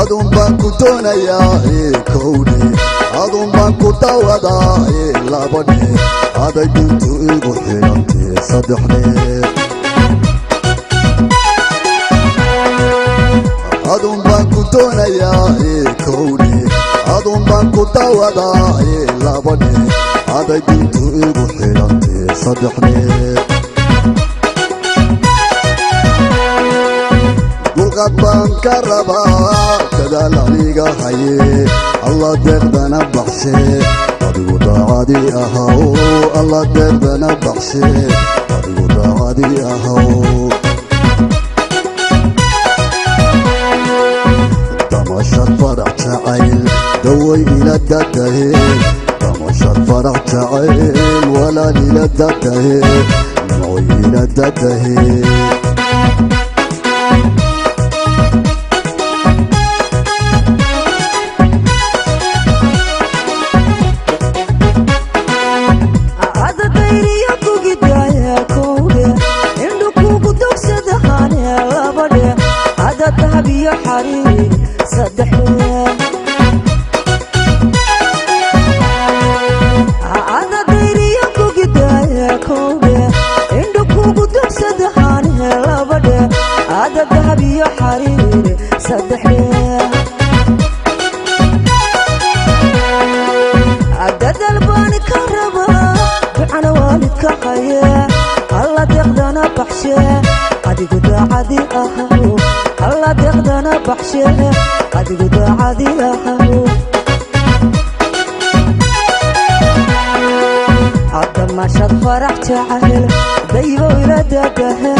adun baan ku doonayaa kowdhe adun baan ku dawadaa labadhe aday duntu igu xidhantee saddexdhe adun baan ku doonayaa kowdhe adun baan ku dawadaa labadhe aday duntu igu xidhantee saddexdhe dulqaad baan ka rabaa dadaal aniga haye allah deeqdana baxshe adigu daacadii ahaw allah deeqdana baxshe adigu daacadii ahaw damashad farax jacayl daway ila dadahe damashad farax jacayl walaal ila dadahe nimcoy ila dadahe يا حرير صدحني أنا ديري يكو قدايا كوبي عندكو قدوك صدحاني لابد هذا الذهب يا حرير صدحني عدد الباني كهربا بعنا والدك حياة الله تقدنا بحشي عدي قد عدي أهو الله تقدنا بحشي عدي قد عدي أهو عدد ما شد فرح تعال ديبو إلى دده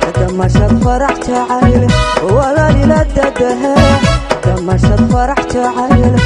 عدد ما شد فرح تعال ولا إلى دده عدد ما شد فرح تعال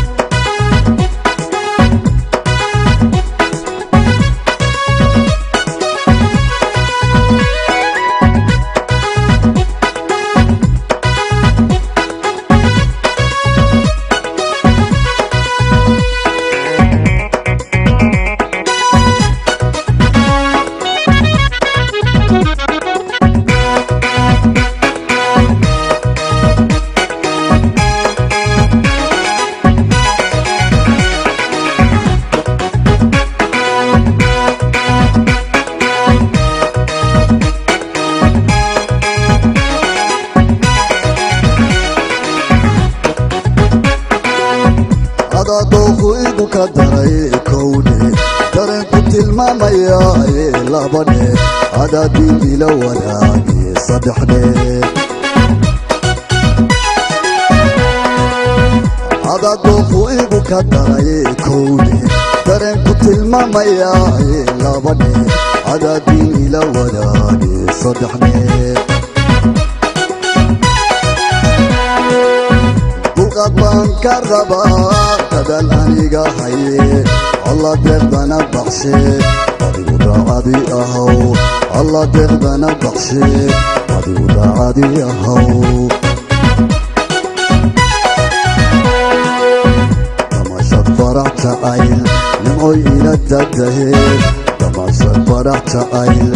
dooqu igu ka daray kowdhe dareenku tilmaamaya labadhe adaa diin ila wadaage saddexdhe adaa dooqu igu ka daray kowdhe dareenku tilmaamaya labadhe adaa diin ila wadaage saddexdhe dulqaad baan ka rabaa dadaal aniga haye allah deeqdana baxshe adigu daacadii ahaw allah deeqdana baxshe adigu daacadii ahaw damashad farax jacayl nimcoy ila dadahe damashad farax jacayl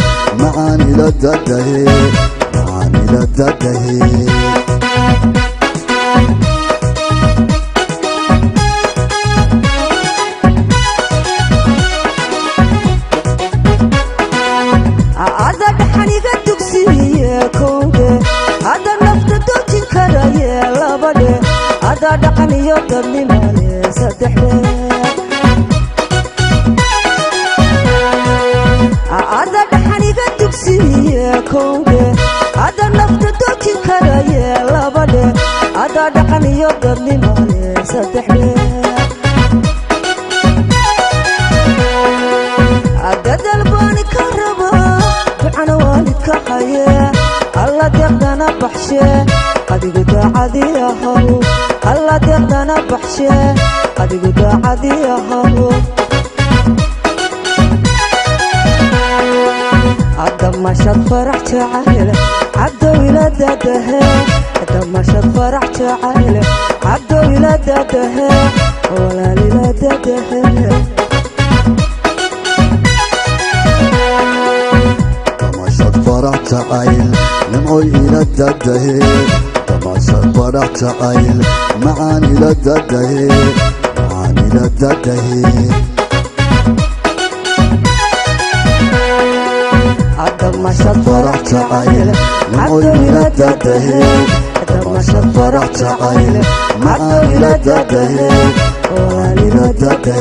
macaan ila dadahe macaan ila dadahe هذا دقني يضرني مالي صدحني هذا دحني قدك سيكوني هذا نفط دوتي كراي لابد هذا دقني يضرني مالي صدحني عدد الباني كهربا بعنا والدك حياة الله تقدنا بحشي قد قد عدي أهو الله تقدنا بحشي قد قد عدي أهو عدد ما شد فرح تعال عبد ولادته عدد ما شد فرح تعال عبد ولادته ولا لولادته فرح تعال نمعي إلى الدده مشهد فرح تعايل معاني لدده معاني لدده عدم مشهد فرح تعايل معاني لدده عدم مشهد فرح تعايل معاني لدده ولالي لدده